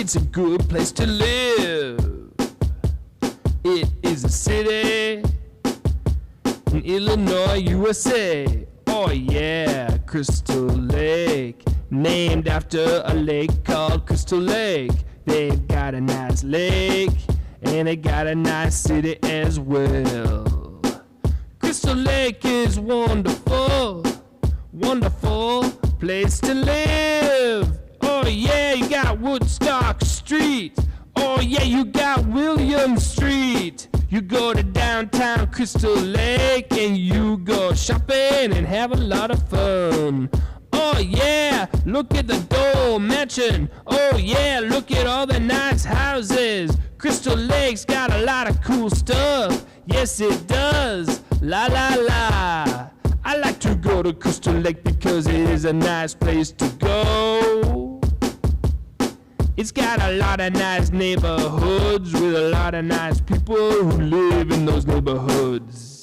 It's a good place to live. It is a city in Illinois, USA. Oh yeah, Crystal Lake, named after a lake called Crystal Lake. They've got a nice lake, and they got a nice city as well. Crystal Lake is wonderful, wonderful place to live. Oh yeah, you got Woodstock Street. Oh yeah, you got William Street. You go to downtown Crystal Lake and you go shopping and have a lot of fun. Oh yeah, look at the Dole Mansion. Oh yeah, look at all the nice houses. Crystal Lake's got a lot of cool stuff. Yes it does. La la la. I like to go to Crystal Lake because it is a nice place to go. It's got a lot of nice neighborhoods with a lot of nice people who live in those neighborhoods.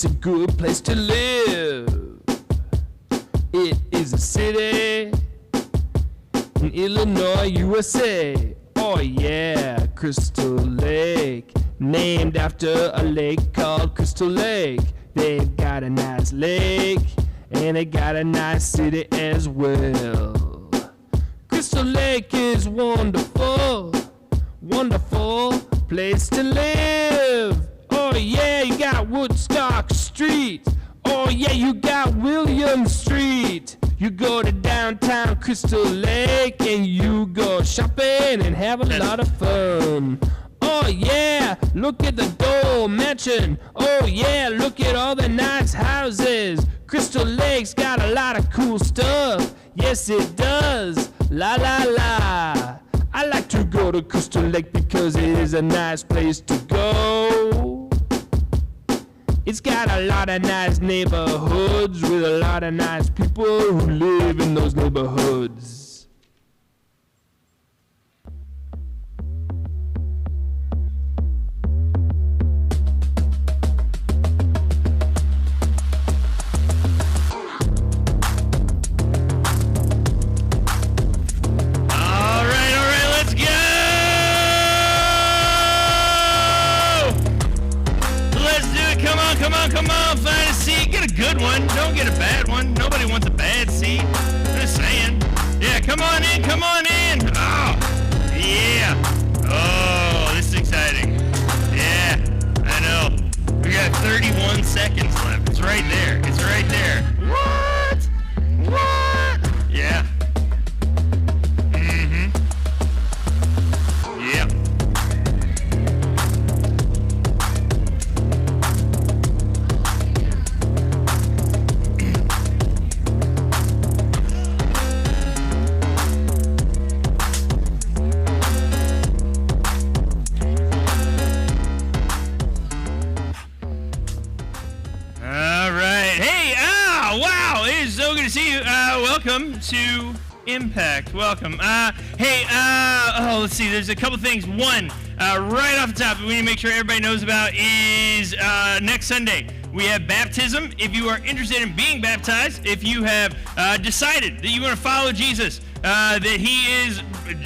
It's a good place to live. It is a city in Illinois, USA. Oh yeah, Crystal Lake, named after a lake called Crystal Lake. They've got a nice lake, and they got a nice city as well. Crystal Lake is wonderful, wonderful place to live. Oh yeah, you got Woodstock Street. Oh yeah, you got William Street. You go to downtown Crystal Lake and you go shopping and have a lot of fun. Oh yeah, look at the Dole Mansion. Oh yeah, look at all the nice houses. Crystal Lake's got a lot of cool stuff. Yes, it does. La la la. I like to go to Crystal Lake because it is a nice place to go. It's got a lot of nice neighborhoods with a lot of nice people who live in those neighborhoods. Come on, find a seat. Get a good one. Don't get a bad one. Nobody wants a bad seat. I'm just saying. Yeah, come on in, come on in. Oh, yeah. Oh, this is exciting. Yeah, I know. We got 31 seconds left. It's right there. It's right there. What? What? Yeah. Mm-hmm. Yeah. Welcome to Impact. Welcome. Let's see. There's a couple things. One, right off the top, we need to make sure everybody knows about is next Sunday. We have baptism. If you are interested in being baptized, if you have decided that you want to follow Jesus, that he is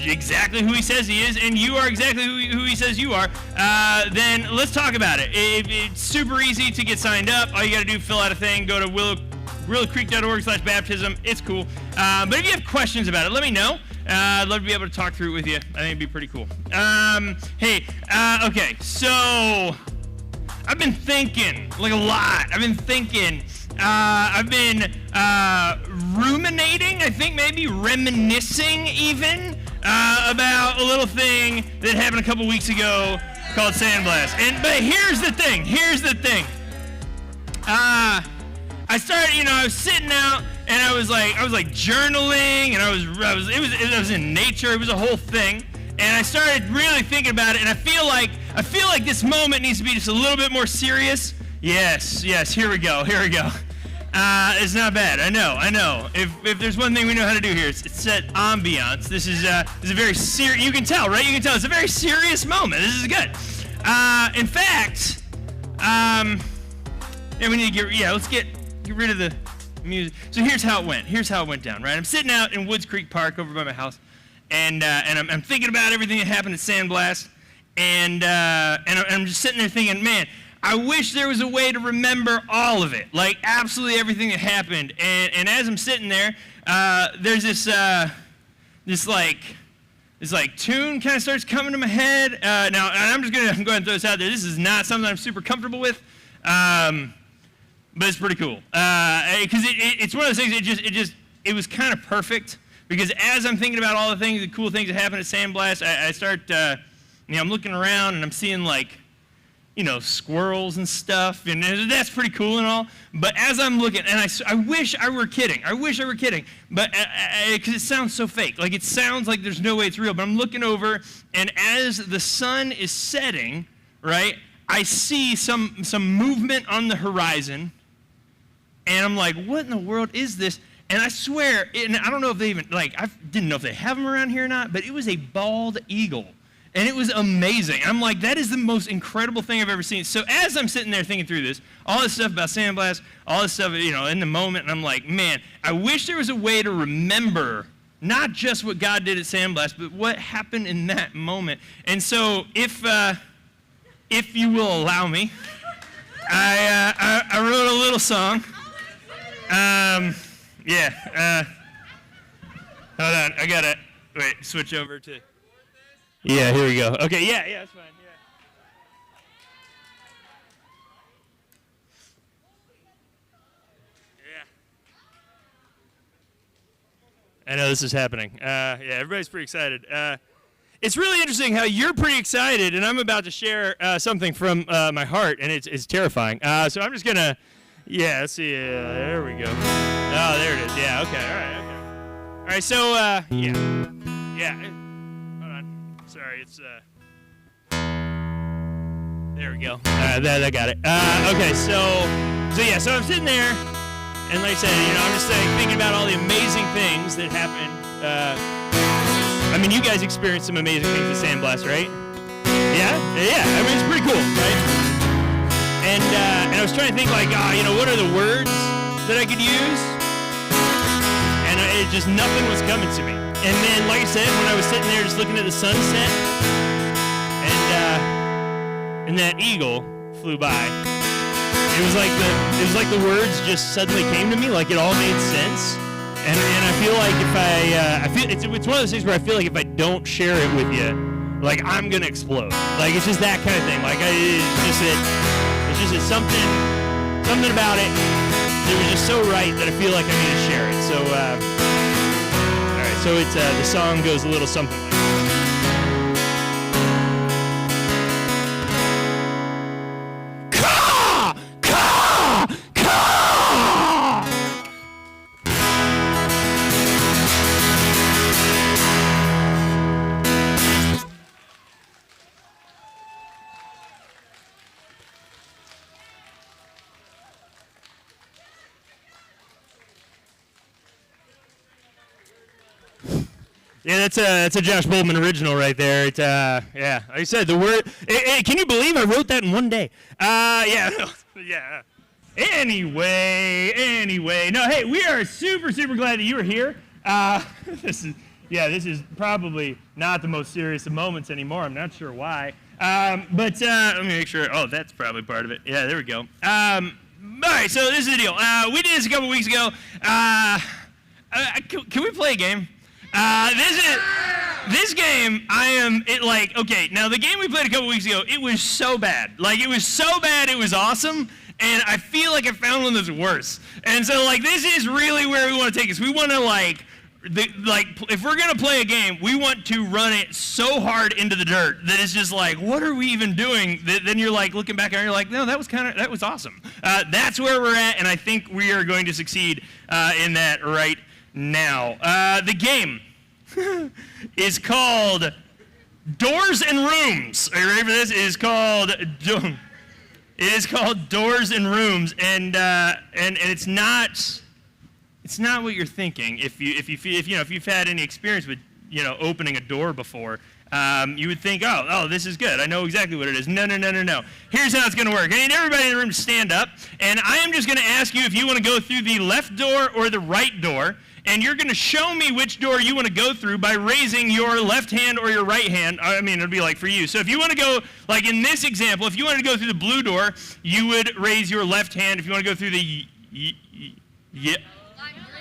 exactly who he says he is, and you are exactly who he says you are, then let's talk about it. It's super easy to get signed up. All you got to do, fill out a thing, go to willowcreek.org/baptism. It's cool. But if you have questions about it, let me know. I'd love to be able to talk through it with you. I think it'd be pretty cool. Okay, so I've been thinking, like a lot. I've been ruminating, I think maybe reminiscing even, about a little thing that happened a couple weeks ago called Sandblast. But here's the thing. I started, I was sitting out and I was like journaling, and I was in nature. It was a whole thing, and I started really thinking about it. And I feel like this moment needs to be just a little bit more serious. Yes. Here we go. It's not bad. I know. If there's one thing we know how to do here, it's set ambiance. This is a very serious. You can tell, right? It's a very serious moment. This is good. In fact, we need to let's get rid of the music. So here's how it went. Down, right? I'm sitting out in Woods Creek Park over by my house, and I'm thinking about everything that happened at Sandblast, and I'm just sitting there thinking, man, I wish there was a way to remember all of it, like absolutely everything that happened. And as I'm sitting there, there's this tune kind of starts coming to my head. Now, I'm going to throw this out there. This is not something I'm super comfortable with. But it's pretty cool, because it's one of those things. It was kind of perfect, because as I'm thinking about all the cool things that happened at Sandblast, I start, I'm looking around and I'm seeing squirrels and stuff, and that's pretty cool and all. But as I'm looking, and I wish I were kidding, but because it sounds so fake, like it sounds like there's no way it's real. But I'm looking over, and as the sun is setting, right, I see some movement on the horizon. And I'm like, what in the world is this? And I swear, and I don't know if they even, I didn't know if they have them around here or not, but it was a bald eagle. And it was amazing. I'm like, that is the most incredible thing I've ever seen. So as I'm sitting there thinking through this, all this stuff about sandblast, all this stuff, in the moment, and I'm like, man, I wish there was a way to remember not just what God did at Sandblast, but what happened in that moment. And so if you will allow me, I wrote a little song. Hold on, I gotta, switch over to, yeah, here we go. Okay, yeah, that's fine, yeah. I know this is happening. Everybody's pretty excited. It's really interesting how you're pretty excited, and I'm about to share something from my heart, and it's terrifying. So I'm just gonna, let's see. There we go. Oh, there it is. Yeah. Okay. All right. Okay. All right. So Hold on. Sorry. It's There we go. I got it. Okay. So I'm sitting there. And like I said, I'm just thinking about all the amazing things that happened. You guys experienced some amazing things at Sandblast, right? Yeah. It's pretty cool, right? And I was trying to think, what are the words that I could use? And nothing was coming to me. And then, like I said, when I was sitting there just looking at the sunset, and that eagle flew by. It was like the words just suddenly came to me, like it all made sense, and I feel like it's one of those things where I feel like if I don't share it with you, like I'm gonna explode. Like it's just that kind of thing. Like it's just something about it. It was just so right that I feel like I need to share it. So all right, so it's the song goes a little something like this. Yeah, that's a Josh Boldman original right there. It's like I said, the word. Can you believe I wrote that in one day? Yeah. Anyway. No, hey, we are super glad that you are here. This is probably not the most serious of moments anymore. I'm not sure why. But let me make sure. Oh, that's probably part of it. Yeah, there we go. All right, so this is the deal. We did this a couple weeks ago. Can we play a game? This game, okay, now the game we played a couple weeks ago, it was so bad. Like, it was so bad, it was awesome, and I feel like I found one that's worse. And so, this is really where we want to take us. We want to, if we're going to play a game, we want to run it so hard into the dirt that it's just like, what are we even doing? Then you're, looking back and you're like, no, that was awesome. That's where we're at, and I think we are going to succeed in that right now. The game is called Doors and Rooms. Are you ready for this? It is called Doors and Rooms, and it's not what you're thinking. If you've had any experience with opening a door before, you would think, oh, this is good. I know exactly what it is. No. Here's how it's going to work. I need everybody in the room to stand up, and I am just going to ask you if you want to go through the left door or the right door, and you're going to show me which door you want to go through by raising your left hand or your right hand. It'll be like for you. So if you want to go, like in this example, if you wanted to go through the blue door, you would raise your left hand. If you want to go through the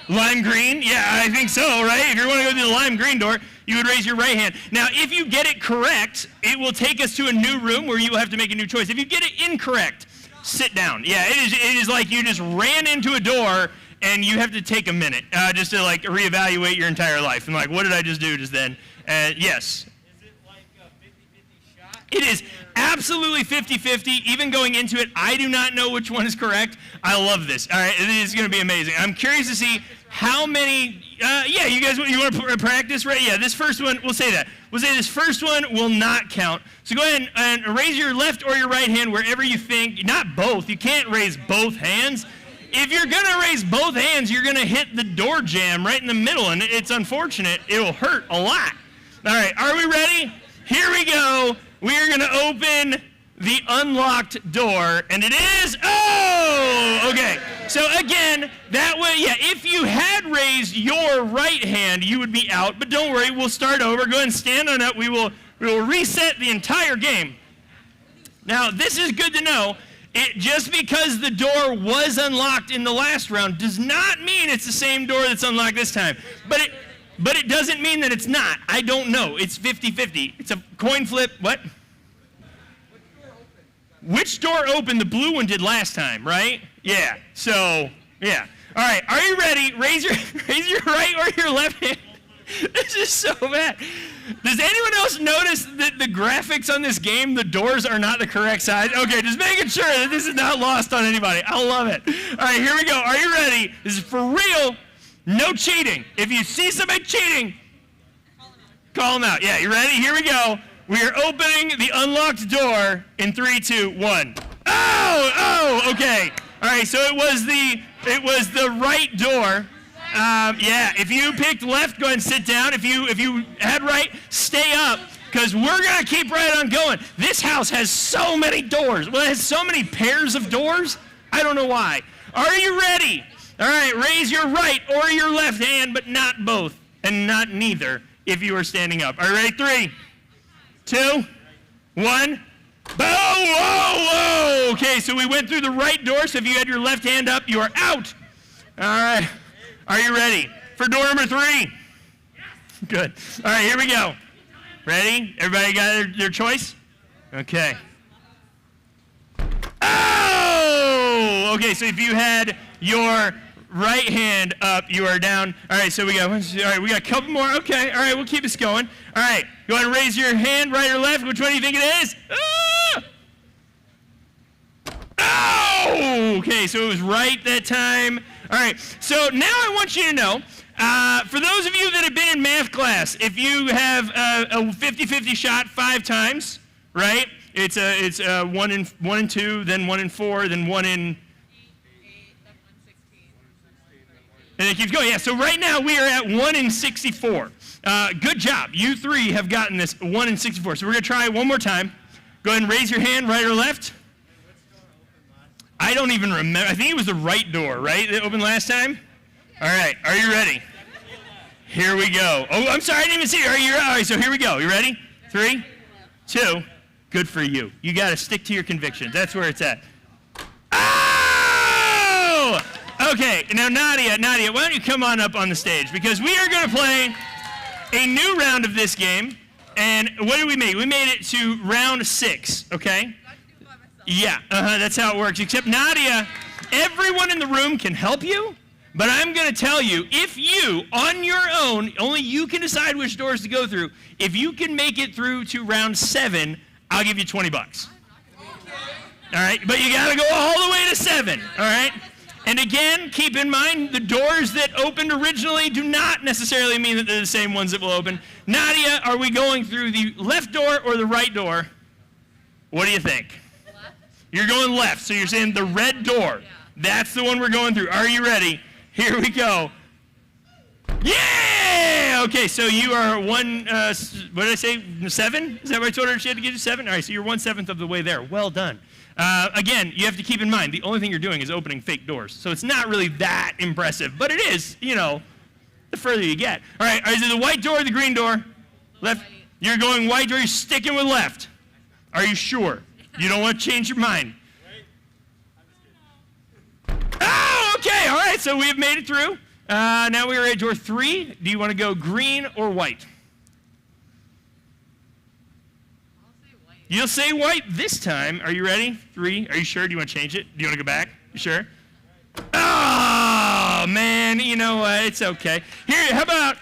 lime green, yeah, I think so, right? If you want to go through the lime green door, you would raise your right hand. Now, if you get it correct, it will take us to a new room where you will have to make a new choice. If you get it incorrect, sit down. Yeah, it is like you just ran into a door and you have to take a minute just to reevaluate your entire life. And what did I just do just then? Yes. Is it like a 50-50 shot? It is absolutely 50-50. Even going into it, I do not know which one is correct. I love this. All right, it is going to be amazing. I'm curious to see how many. You guys, you want to practice, right? Yeah, this first one, we'll say that. We'll say this first one will not count. So go ahead and raise your left or your right hand wherever you think. Not both. You can't raise both hands. If you're going to raise both hands, you're going to hit the door jamb right in the middle, and it's unfortunate. It'll hurt a lot. All right, are we ready? Here we go. we are going to open the unlocked door, and it is, oh, okay. So again, that way, yeah, if you had raised your right hand, you would be out, but don't worry, we'll start over. Go ahead and stand on up. We will reset the entire game. Now, this is good to know. Just because the door was unlocked in the last round does not mean it's the same door that's unlocked this time. But it doesn't mean that it's not. I don't know. It's 50-50. It's a coin flip. What? Which door opened? The blue one did last time, right? Yeah. So, yeah. All right. Are you ready? Raise your right or your left hand. This is so bad. Does anyone else notice that the graphics on this game, the doors are not the correct size? Okay, just making sure that this is not lost on anybody. I love it. All right, here we go. Are you ready? This is for real. No cheating. If you see somebody cheating, call them out. Yeah, you ready? Here we go. We are opening the unlocked door in 3, 2, 1. Oh, okay. All right, so it was the right door. Yeah, if you picked left, go ahead and sit down. If you had right, stay up, because we're going to keep right on going. This house has so many doors. Well, it has so many pairs of doors. I don't know why. Are you ready? All right, raise your right or your left hand, but not both, and not neither if you are standing up. Are you ready? 3, 2, 1. Whoa. Okay, so we went through the right door, so if you had your left hand up, you are out. All right. Are you ready for door number 3? Good. All right, here we go. Ready? Everybody got their choice? Okay. Oh! Okay, so if you had your right hand up, you are down. All right, so we got a couple more. Okay, all right, we'll keep this going. All right, go ahead and raise your hand, right or left. Which one do you think it is? Oh! Okay, so it was right that time. All right, so now I want you to know, for those of you that have been in math class, if you have a 50-50 shot 5 times, right? It's 1 in 2, then 1 in 4, then 1 in 8, then 116. And it keeps going. Yeah, so right now we are at 1 in 64. Good job. You 3 have gotten this 1 in 64. So we're going to try it one more time. Go ahead and raise your hand, right or left. I don't even remember. I think it was the right door, right, that opened last time? All right. Are you ready? Here we go. Oh, I'm sorry. I didn't even see you. All right, so here we go. You ready? 3, 2. Good for you. You got to stick to your convictions. That's where it's at. Oh! Okay. Now, Nadia, why don't you come on up on the stage? Because we are going to play a new round of this game. And what did we make? We made it to round 6, okay? Yeah, that's how it works. Except Nadia, everyone in the room can help you, but I'm going to tell you, if you, on your own, only you can decide which doors to go through, if you can make it through to round 7, I'll give you $20. All right, but you got to go all the way to 7, all right? And again, keep in mind, the doors that opened originally do not necessarily mean that they're the same ones that will open. Nadia, are we going through the left door or the right door? What do you think? You're going left, so you're saying the red door. Yeah. That's the one we're going through. Are you ready? Here we go. Yeah! Okay, so you are what did I say, 7? Is that what I told her she had to get to 7? All right, so you're 1/7 of the way there. Well done. Again, you have to keep in mind, the only thing you're doing is opening fake doors. So it's not really that impressive, but it is, the further you get. All right, is it the white door or the green door? Left. White. You're going white door, you're sticking with left. Are you sure? You don't want to change your mind. Oh, okay. All right. So we have made it through. Now we are at door 3. Do you want to go green or white? I'll say white. You'll say white this time. Are you ready? 3. Are you sure? Do you want to change it? Do you want to go back? You sure? Oh, man. You know what? It's okay. Here, how about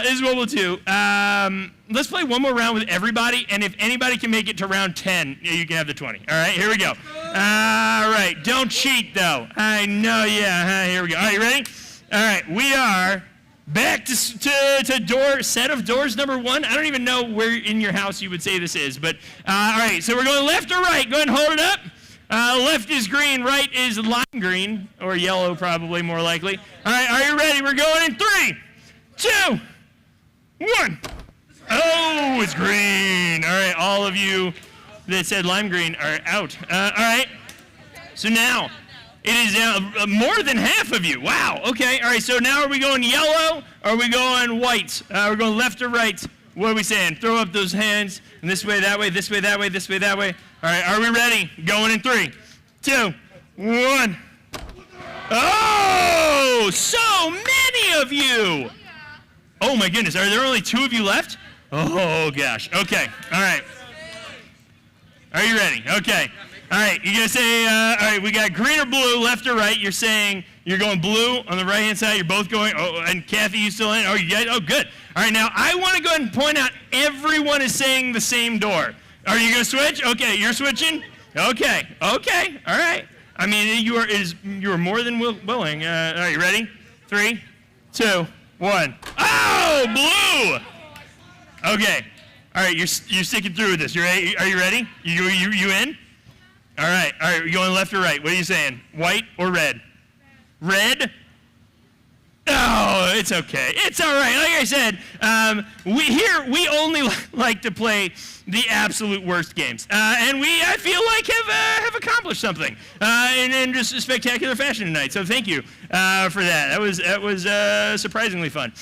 this is what we'll do. Let's play one more round with everybody, and if anybody can make it to round 10, you can have the 20. All right, here we go. All right, don't cheat, though. I know, yeah. Here we go. All right, you ready? All right, we are back to set of doors number 1. I don't even know where in your house you would say this is, but all right, so we're going left or right. Go ahead and hold it up. Left is green, right is lime green, or yellow probably more likely. All right, are you ready? We're going in 3, 2, 1. Oh, it's green. All right, all all of you that said lime green are out. All right. So now, it is more than half of you. Wow. Okay. All right. So now are we going yellow or are we going white? We're going left or right? What are we saying? Throw up those hands. And this way, that way, this way, that way, this way, that way. All right. Are we ready? Going in 3, 2, 1. Oh, so many of you. Oh, my goodness. Are there only 2 of you left? Oh, gosh. Okay. All right. Are you ready? Okay. All right. You're going to say, all right, we got green or blue, left or right. You're saying you're going blue on the right-hand side. You're both going, oh, and Kathy, you still in? Oh, you guys? Oh, good. All right. Now, I want to go ahead and point out everyone is saying the same door. Are you going to switch? Okay. You're switching? Okay. Okay. All right. I mean, you are more than willing. All right. You ready? 3, 2, 1. Oh, blue. Okay. All right. You're sticking through with this. Are you ready? You in? All right, you're going left or right. What are you saying? White or red? Red? Oh, it's okay. It's all right. Like I said, we only like to play the absolute worst games, and I feel like have accomplished something in just a spectacular fashion tonight. So thank you for that. That was surprisingly fun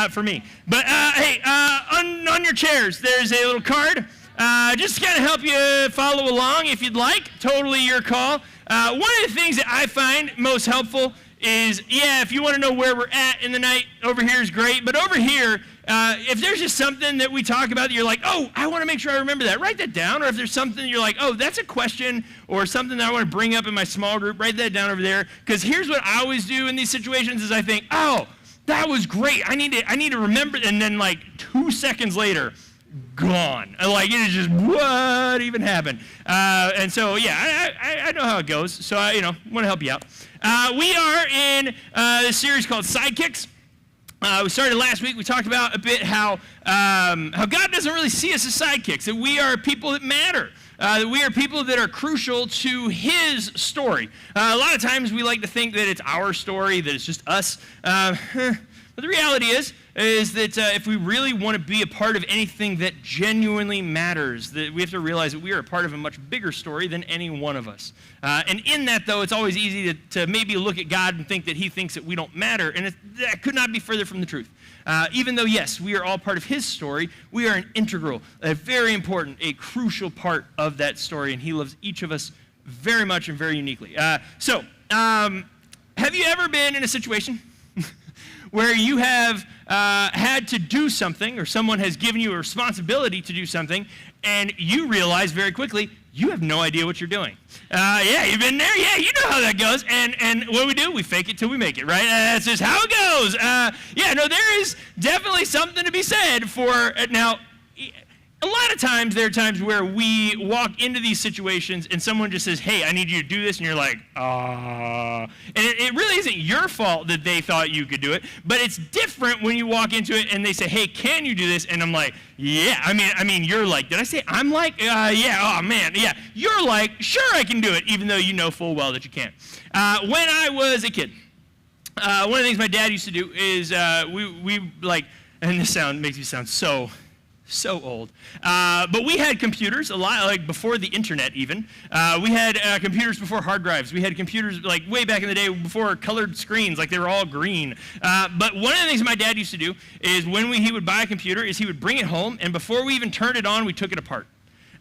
for me. But hey, on your chairs, there's a little card. Just to kind of help you follow along if you'd like. Totally your call. One of the things that I find most helpful is, if you want to know where we're at in the night, over here is great. But over here, if there's just something that we talk about that you're like, oh, I want to make sure I remember that, write that down. Or if there's something you're like, oh, that's a question or something that I want to bring up in my small group, write that down over there. Because here's what I always do in these situations is I think, oh, that was great. I need to remember. And then like 2 seconds later, gone. Like, it is just, what even happened? And so, I know how it goes. So, I want to help you out. We are in this series called Sidekicks. We started last week. We talked about a bit how God doesn't really see us as sidekicks, that we are people that matter. That we are people that are crucial to His story. A lot of times we like to think that it's our story, that it's just us. But the reality is that if we really want to be a part of anything that genuinely matters, that we have to realize that we are a part of a much bigger story than any one of us. And in that, though, it's always easy to maybe look at God and think that He thinks that we don't matter, and that could not be further from the truth. Even though, yes, we are all part of His story, we are an integral, a very important, a crucial part of that story, and He loves each of us very much and very uniquely. So, have you ever been in a situation where you have had to do something, or someone has given you a responsibility to do something, and you realize very quickly you have no idea what you're doing? You've been there. Yeah, you know how that goes. And what do? We fake it till we make it, right? That's just how it goes. There is definitely something to be said for now. A lot of times, there are times where we walk into these situations and someone just says, hey, I need you to do this, and you're like, And it really isn't your fault that they thought you could do it, but it's different when you walk into it and they say, hey, can you do this? And I'm like, yeah. I mean, you're like, did I say I'm like? Yeah, oh, man, yeah. You're like, sure, I can do it, even though you know full well that you can't. When I was a kid, one of the things my dad used to do is we like, and this makes me sound so old. But we had computers a lot, like before the internet even. We had computers before hard drives. We had computers like way back in the day before colored screens, like they were all green. But one of the things my dad used to do is when he would buy a computer is he would bring it home, and before we even turned it on, we took it apart.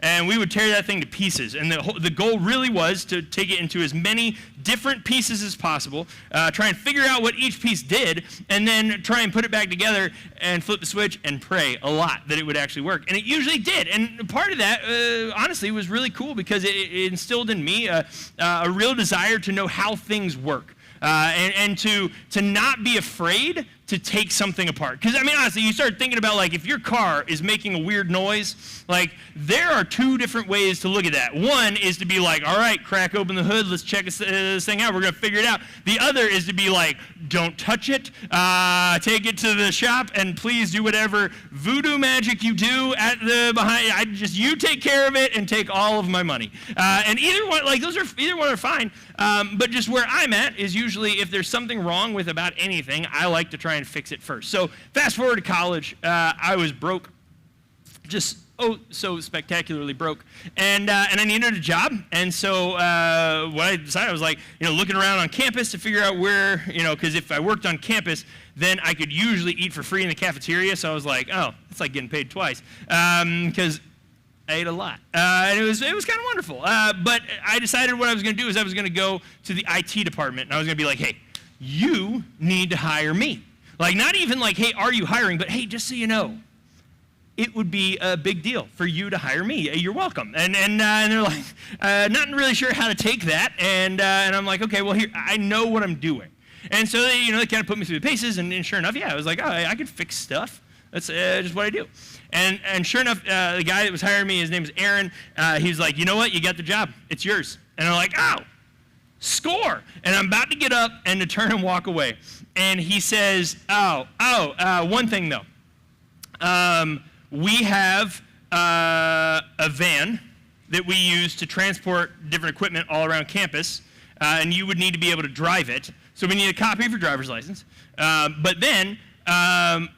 And we would tear that thing to pieces. And the goal really was to take it into as many different pieces as possible, try and figure out what each piece did, and then try and put it back together and flip the switch and pray a lot that it would actually work. And it usually did. And part of that, honestly, was really cool because it instilled in me a real desire to know how things work. And to not be afraid to take something apart. Because, I mean, honestly, you start thinking about, like, if your car is making a weird noise, like, there are 2 different ways to look at that. One is to be like, all right, crack open the hood, let's check this thing out, we're going to figure it out. The other is to be like, don't touch it, take it to the shop, and please do whatever voodoo magic you do at the behind, you take care of it and take all of my money. And either one, like, either one are fine, but just where I'm at is usually if there's something wrong with about anything, I like to try and fix it first. So fast forward to college, I was broke. just so spectacularly broke, and I needed a job, and so what I decided, I was like, looking around on campus to figure out where, because if I worked on campus, then I could usually eat for free in the cafeteria. So I was like, oh, it's like getting paid twice, because I ate a lot, and it was kind of wonderful. But I decided what I was going to do is I was going to go to the IT department, and I was going to be like, hey, you need to hire me. Like, not even like, hey, are you hiring? But hey, just so you know, it would be a big deal for you to hire me. You're welcome. And they're like, not really sure how to take that. And I'm like, okay, well, here, I know what I'm doing. And so they kind of put me through the paces. And sure enough, yeah, I was like, oh, I could fix stuff. That's just what I do. And sure enough, the guy that was hiring me, his name is Aaron. He was like, you know what? You got the job. It's yours. And I'm like, oh, score. And I'm about to get up and to turn and walk away. And he says, one thing though. We have a van that we use to transport different equipment all around campus, and you would need to be able to drive it. So we need a copy of your driver's license. But then, I'll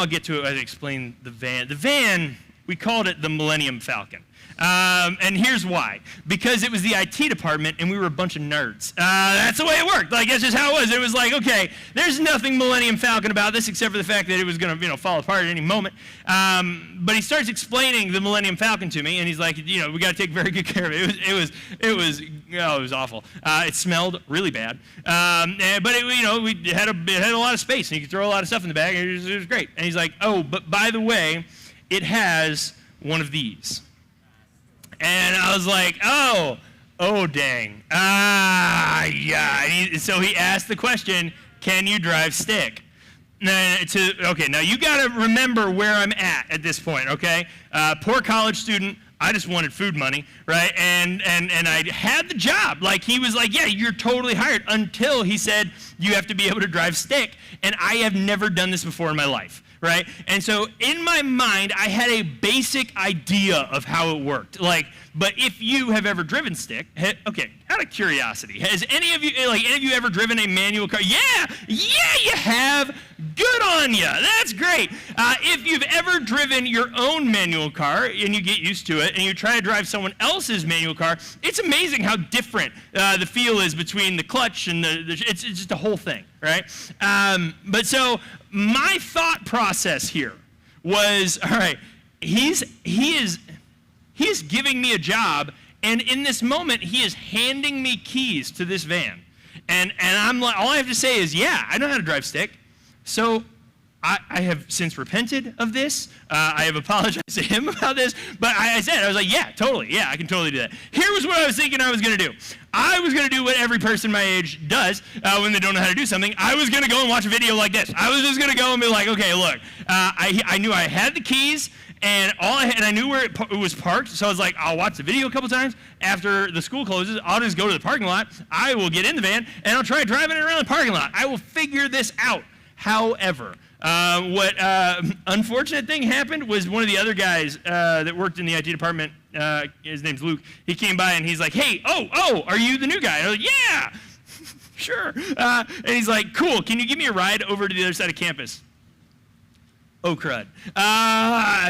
get to it as I explain the van. The van, we called it the Millennium Falcon. And here's why. Because it was the IT department and we were a bunch of nerds. That's the way it worked. Like, that's just how it was. It was like, okay, there's nothing Millennium Falcon about this except for the fact that it was going to, fall apart at any moment. But he starts explaining the Millennium Falcon to me, and he's like, we got to take very good care of it. It was awful. It smelled really bad. But we had a lot of space, and you could throw a lot of stuff in the bag, and it was great. And he's like, oh, but by the way, it has one of these. And I was like, oh, dang. Yeah. So he asked the question, can you drive stick? Okay, now you got to remember where I'm at this point, okay? Poor college student. I just wanted food money, right? And I had the job. Like, he was like, yeah, you're totally hired, until he said, you have to be able to drive stick. And I have never done this before in my life. Right? And so in my mind, I had a basic idea of how it worked. But if you have ever driven stick, okay, out of curiosity, has any of you ever driven a manual car? Yeah, you have. Good on you. That's great. If you've ever driven your own manual car and you get used to it and you try to drive someone else's manual car, it's amazing how different the feel is between the clutch and it's just a whole thing, right? But so my thought process here was, all right, he is giving me a job, and in this moment, he is handing me keys to this van. And I'm like, all I have to say is, yeah, I know how to drive stick. So I have since repented of this. I have apologized to him about this. But I was like, yeah, totally. Yeah, I can totally do that. Here was what I was thinking I was going to do. I was going to do what every person my age does when they don't know how to do something. I was going to go and watch a video like this. I was just going to go and be like, okay, look, I knew I had the keys. And I knew where it was parked, so I was like, I'll watch the video a couple times. After the school closes, I'll just go to the parking lot. I will get in the van, and I'll try driving it around the parking lot. I will figure this out. However, what unfortunate thing happened was one of the other guys that worked in the IT department, his name's Luke, he came by and he's like, hey, are you the new guy? And I was like, yeah, sure. And he's like, cool, can you give me a ride over to the other side of campus? Oh, crud.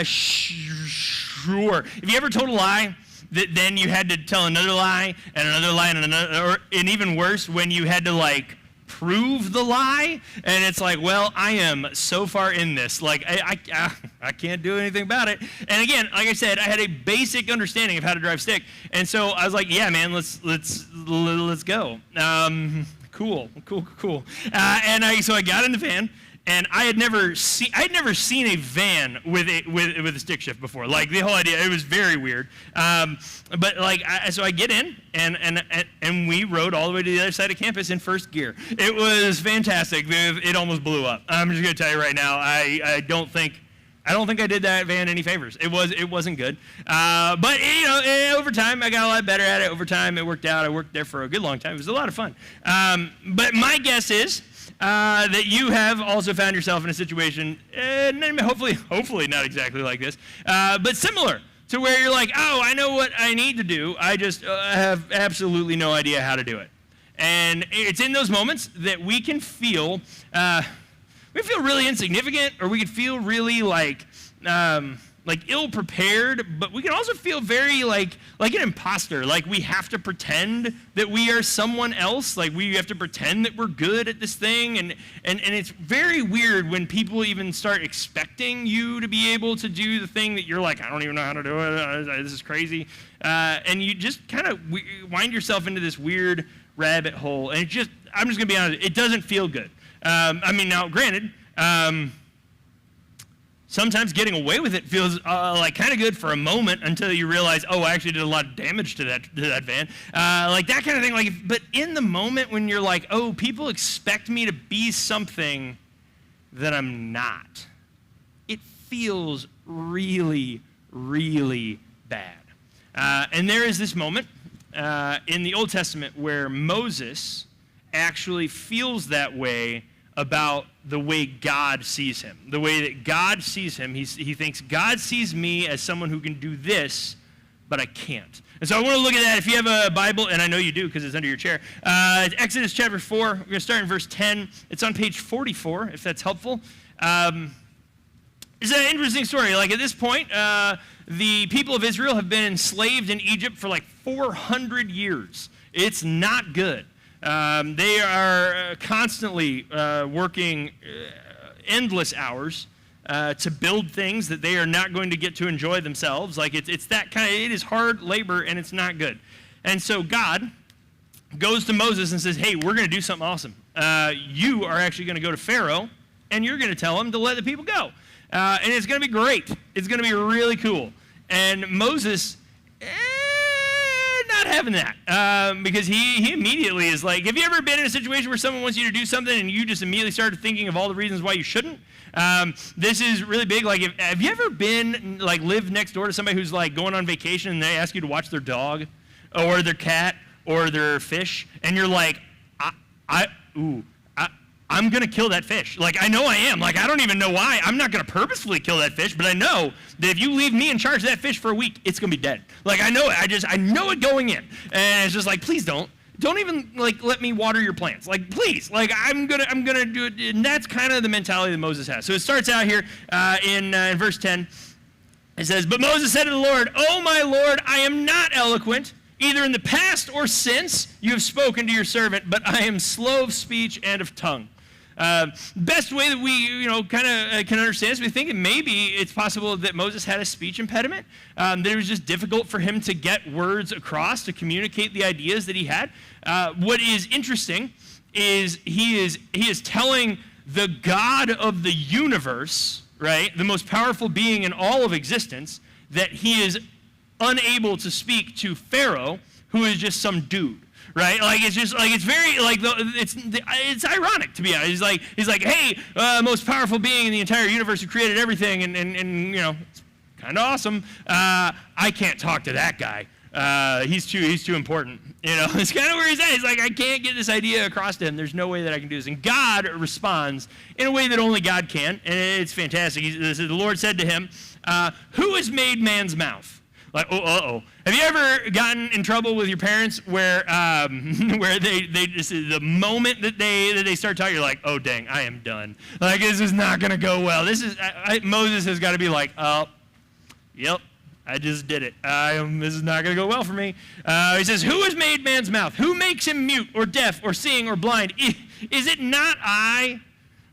Sure. Have you ever told a lie that then you had to tell another lie and another lie and another, and even worse, when you had to, prove the lie? And it's like, well, I am so far in this. I can't do anything about it. And again, like I said, I had a basic understanding of how to drive stick. And so I was like, yeah, man, let's go. Cool. So I got in the van. And I had never seen a van with a stick shift before. Like, the whole idea, it was very weird. So I get in, and we rode all the way to the other side of campus in first gear. It was fantastic. It almost blew up. I'm just gonna tell you right now. I don't think I did that van any favors. It wasn't good. But over time I got a lot better at it. Over time it worked out. I worked there for a good long time. It was a lot of fun. But my guess is that you have also found yourself in a situation, hopefully not exactly like this, but similar to where you're like, oh, I know what I need to do. I just have absolutely no idea how to do it. And it's in those moments that we can feel we feel really insignificant, or we could feel really like ill-prepared, but we can also feel very like an imposter, like we have to pretend that we are someone else, like we have to pretend that we're good at this thing, and it's very weird when people even start expecting you to be able to do the thing that you're like, I don't even know how to do it, this is crazy, and you just kind of wind yourself into this weird rabbit hole, and I'm just going to be honest, it doesn't feel good. Now, granted, sometimes getting away with it feels like kind of good for a moment until you realize, oh, I actually did a lot of damage to that van. Like that kind of thing. But in the moment when you're like, oh, people expect me to be something that I'm not, it feels really, really bad. And there is this moment in the Old Testament where Moses actually feels that way about the way God sees him. The way that God sees him, he thinks, God sees me as someone who can do this, but I can't. And so I want to look at that. If you have a Bible, and I know you do because it's under your chair, Exodus chapter 4, we're going to start in verse 10. It's on page 44, if that's helpful. It's an interesting story. Like at this point, the people of Israel have been enslaved in Egypt for like 400 years. It's not good. They are constantly working endless hours to build things that they are not going to get to enjoy themselves. Like it's that kind of, it is hard labor and it's not good. And so God goes to Moses and says, hey, we're going to do something awesome. You are actually going to go to Pharaoh and you're going to tell him to let the people go. And it's going to be great. It's going to be really cool. And Moses, not having that, because he immediately is like, have you ever been in a situation where someone wants you to do something and you just immediately started thinking of all the reasons why you shouldn't? This is really big. Like, have you ever been, like, lived next door to somebody who's, like, going on vacation and they ask you to watch their dog or their cat or their fish, and you're like, I'm going to kill that fish. Like, I know I am. Like, I don't even know why. I'm not going to purposefully kill that fish, but I know that if you leave me in charge of that fish for a week, it's going to be dead. Like, I know it. I know it going in. And it's just like, please don't. Don't even, like, let me water your plants. Like, please. Like, I'm gonna do it. And that's kind of the mentality that Moses has. So it starts out here in verse 10. It says, but Moses said to the Lord, oh, my Lord, I am not eloquent, either in the past or since you have spoken to your servant, but I am slow of speech and of tongue. Best way that we, kind of can understand is we think maybe it's possible that Moses had a speech impediment, that it was just difficult for him to get words across, to communicate the ideas that he had. What is interesting is he is telling the God of the universe, right, the most powerful being in all of existence, that he is unable to speak to Pharaoh, who is just some dude. Right, like it's just like it's very like it's ironic to be honest. He's like, hey, most powerful being in the entire universe who created everything, and it's kind of awesome. I can't talk to that guy. He's too important. It's kind of where he's at. He's like, I can't get this idea across to him. There's no way that I can do this. And God responds in a way that only God can, and it's fantastic. The Lord said to him, "Who has made man's mouth?" Like, have you ever gotten in trouble with your parents where they just, the moment that they start talking, you're like, oh dang, I am done. Like, this is not gonna go well. This is Moses has got to be like, oh, yep, I just did it. This is not gonna go well for me. He says, who has made man's mouth? Who makes him mute or deaf or seeing or blind? Is it not I?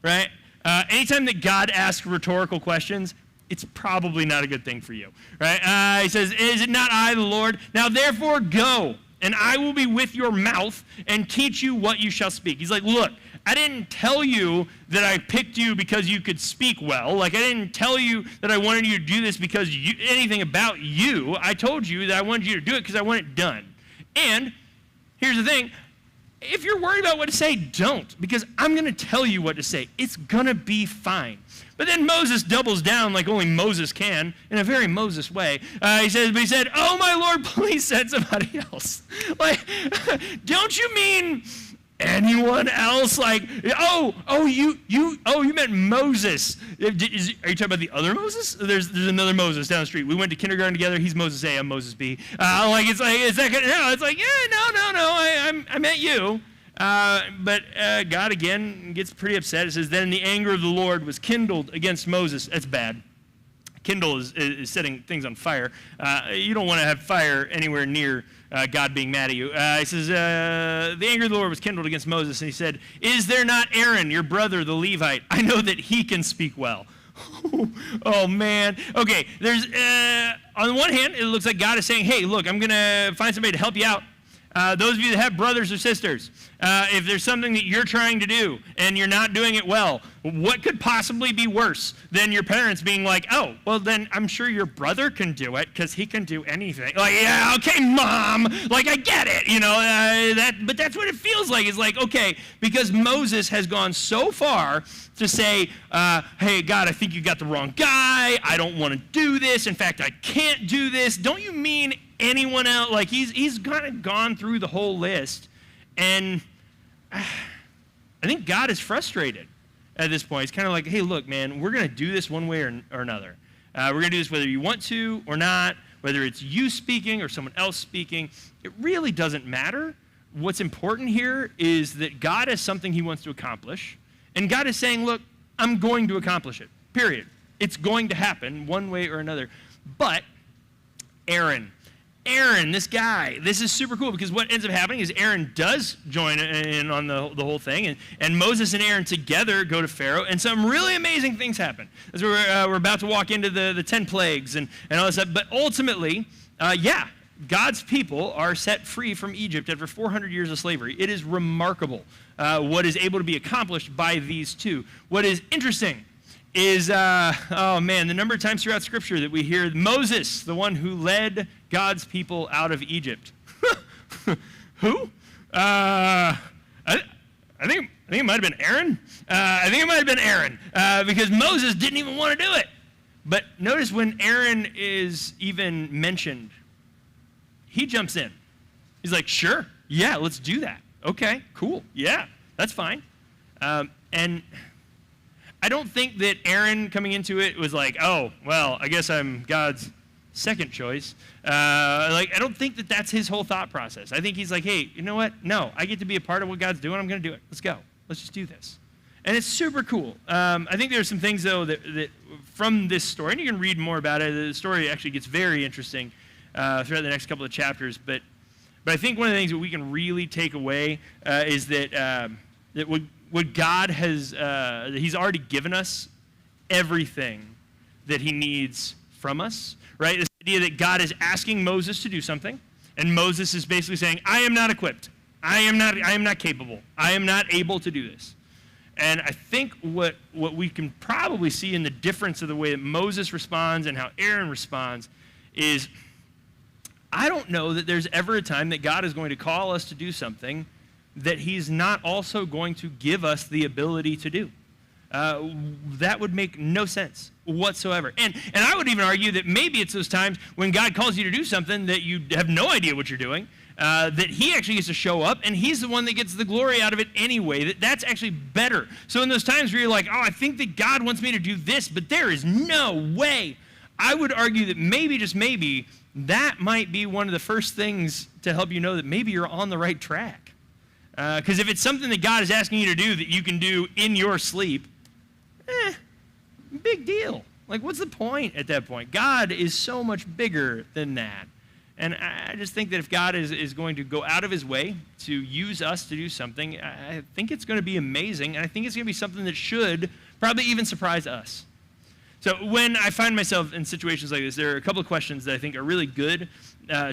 Right? Anytime that God asks rhetorical questions, it's probably not a good thing for you, right? He says, is it not I, the Lord? Now therefore go, and I will be with your mouth and teach you what you shall speak. He's like, look, I didn't tell you that I picked you because you could speak well. Like, I didn't tell you that I wanted you to do this because anything about you. I told you that I wanted you to do it because I want it done. And here's the thing. If you're worried about what to say, don't, because I'm going to tell you what to say. It's going to be fine. But then Moses doubles down like only Moses can, in a very Moses way. He said, oh, my Lord, please send somebody else. Like, don't you mean anyone else? Like, you meant Moses. Are you talking about the other Moses? There's another Moses down the street. We went to kindergarten together. He's Moses A. I'm Moses B. It's like, no. I meant you. But God, again, gets pretty upset. It says, then the anger of the Lord was kindled against Moses. That's bad. Kindle is setting things on fire. You don't want to have fire anywhere near God being mad at you. He says, the anger of the Lord was kindled against Moses, and he said, is there not Aaron, your brother, the Levite? I know that he can speak well. Oh, man. Okay, there's, on the one hand, it looks like God is saying, hey, look, I'm going to find somebody to help you out. Those of you that have brothers or sisters, if there's something that you're trying to do and you're not doing it well, what could possibly be worse than your parents being like, oh, well, then I'm sure your brother can do it because he can do anything. Like, yeah, okay, Mom. Like, I get it, you know. But that's what it feels like. It's like, okay, because Moses has gone so far to say, hey, God, I think you got the wrong guy. I don't want to do this. In fact, I can't do this. Don't you mean anyone else? Like, he's kind of gone through the whole list, and I think God is frustrated at this point. It's kind of like, hey, look, man, we're going to do this one way or another. We're going to do this whether you want to or not, whether it's you speaking or someone else speaking. It really doesn't matter. What's important here is that God has something he wants to accomplish, and God is saying, look, I'm going to accomplish it, period. It's going to happen one way or another. But Aaron, this guy, this is super cool because what ends up happening is Aaron does join in on the whole thing, and Moses and Aaron together go to Pharaoh, and some really amazing things happen. As we're about to walk into the 10 plagues and all this stuff, but ultimately, God's people are set free from Egypt after 400 years of slavery. It is remarkable what is able to be accomplished by these two. What is interesting is, the number of times throughout Scripture that we hear Moses, the one who led God's people out of Egypt. Who? I think it might have been Aaron. Because Moses didn't even want to do it. But notice when Aaron is even mentioned, he jumps in. He's like, sure, yeah, let's do that. Okay, cool, yeah, that's fine. And I don't think that Aaron coming into it was like, oh, well, I guess I'm God's second choice. I don't think that that's his whole thought process. I think he's like, hey, you know what? No, I get to be a part of what God's doing. I'm going to do it. Let's go. Let's just do this. And it's super cool. I think there's some things, though, that from this story, and you can read more about it. The story actually gets very interesting throughout the next couple of chapters. But I think one of the things that we can really take away is that what God has, that he's already given us everything that he needs from us, right? This idea that God is asking Moses to do something, and Moses is basically saying, I am not equipped. I am not capable. I am not able to do this. And I think what we can probably see in the difference of the way that Moses responds and how Aaron responds is, I don't know that there's ever a time that God is going to call us to do something that he's not also going to give us the ability to do. That would make no sense whatsoever. And I would even argue that maybe it's those times when God calls you to do something that you have no idea what you're doing, that he actually gets to show up, and he's the one that gets the glory out of it anyway. That's actually better. So in those times where you're like, oh, I think that God wants me to do this, but there is no way, I would argue that maybe, just maybe, that might be one of the first things to help you know that maybe you're on the right track. Because if it's something that God is asking you to do that you can do in your sleep, big deal. Like, what's the point at that point? God is so much bigger than that. And I just think that if God is going to go out of his way to use us to do something, I think it's going to be amazing, and I think it's going to be something that should probably even surprise us. So when I find myself in situations like this, there are a couple of questions that I think are really good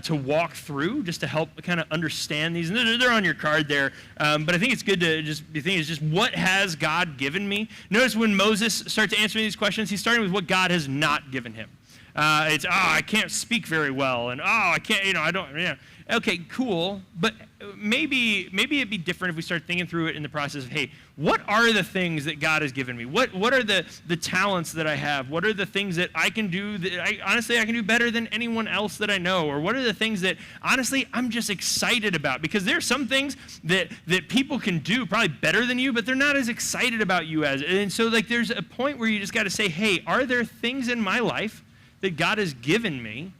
to walk through just to help kind of understand these. And they're on your card there, but I think it's good to just be thinking, just what has God given me? Notice when Moses starts answering these questions, he's starting with what God has not given him. I can't speak very well, and I can't, I don't, Okay, cool, but maybe it'd be different if we start thinking through it in the process of, hey, what are the things that God has given me? What are the talents that I have? What are the things that I can do that I can do better than anyone else that I know? Or what are the things that, honestly, I'm just excited about? Because there are some things that people can do probably better than you, but they're not as excited about you as. And so, there's a point where you just got to say, hey, are there things in my life that God has given me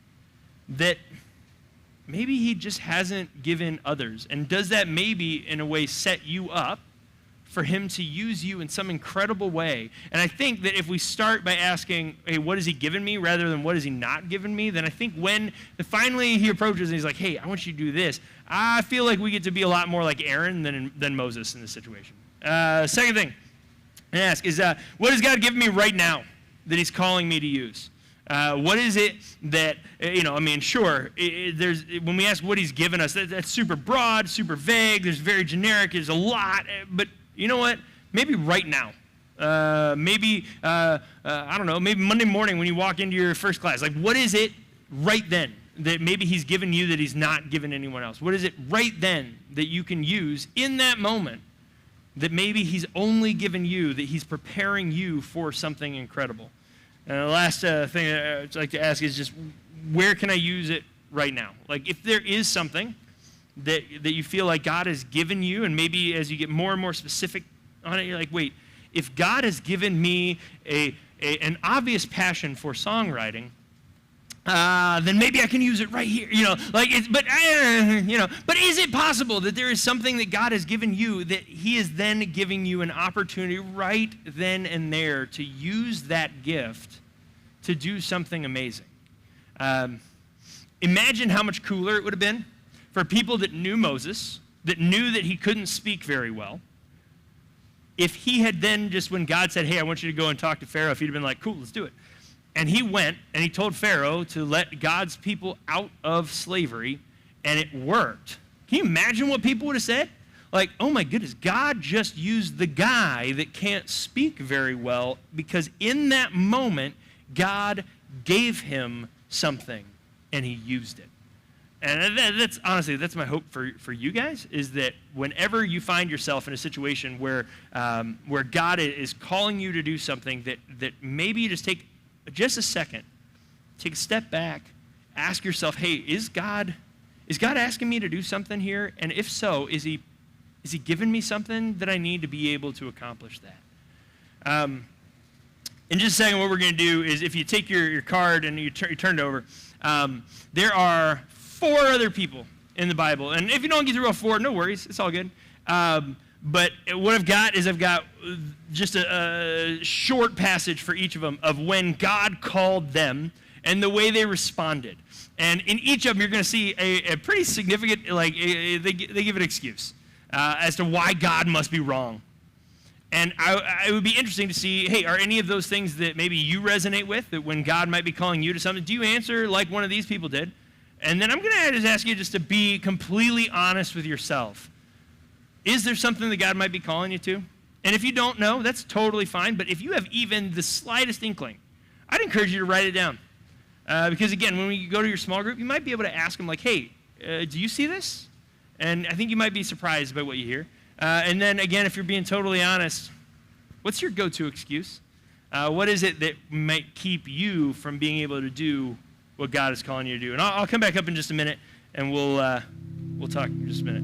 that maybe he just hasn't given others. And does that maybe, in a way, set you up for him to use you in some incredible way? And I think that if we start by asking, hey, what has he given me, rather than what has he not given me, then I think when finally he approaches and he's like, hey, I want you to do this, I feel like we get to be a lot more like Aaron than Moses in this situation. Second thing I ask is, what has God given me right now that he's calling me to use? What is it that, sure, when we ask what he's given us, that's super broad, super vague, there's very generic, there's a lot, but you know what? Maybe right now. Maybe Monday morning when you walk into your first class. Like, what is it right then that maybe he's given you that he's not given anyone else? What is it right then that you can use in that moment that maybe he's only given you, that he's preparing you for something incredible? And the last thing I'd like to ask is just, where can I use it right now? Like, if there is something that you feel like God has given you, and maybe as you get more and more specific on it, you're like, wait, if God has given me an obvious passion for songwriting, then maybe I can use it right here. But is it possible that there is something that God has given you that he is then giving you an opportunity right then and there to use that gift to do something amazing? Imagine how much cooler it would have been for people that knew Moses, that knew that he couldn't speak very well, if he had then just, when God said, hey, I want you to go and talk to Pharaoh, if he'd have been like, cool, let's do it. And he went and he told Pharaoh to let God's people out of slavery, and it worked. Can you imagine what people would have said? Like, oh my goodness, God just used the guy that can't speak very well, because in that moment, God gave him something and he used it. And that's honestly, that's my hope for you guys, is that whenever you find yourself in a situation where God is calling you to do something, that maybe you just take just a second, take a step back, ask yourself, hey, is God asking me to do something here? And if so, is he giving me something that I need to be able to accomplish that? In just a second, what we're going to do is, if you take your card and you turn it over, there are 4 other people in the Bible. And if you don't get through all 4, no worries. It's all good. But what I've got just a short passage for each of them of when God called them and the way they responded. And in each of them, you're going to see a pretty significant, they give an excuse as to why God must be wrong. And it would be interesting to see, hey, are any of those things that maybe you resonate with, that when God might be calling you to something, do you answer like one of these people did? And then I'm going to just ask you just to be completely honest with yourself. Is there something that God might be calling you to? And if you don't know, that's totally fine. But if you have even the slightest inkling, I'd encourage you to write it down. Because again, when we go to your small group, you might be able to ask them like, hey, do you see this? And I think you might be surprised by what you hear. And then again, if you're being totally honest, what's your go-to excuse? What is it that might keep you from being able to do what God is calling you to do? And I'll come back up in just a minute, and we'll talk in just a minute.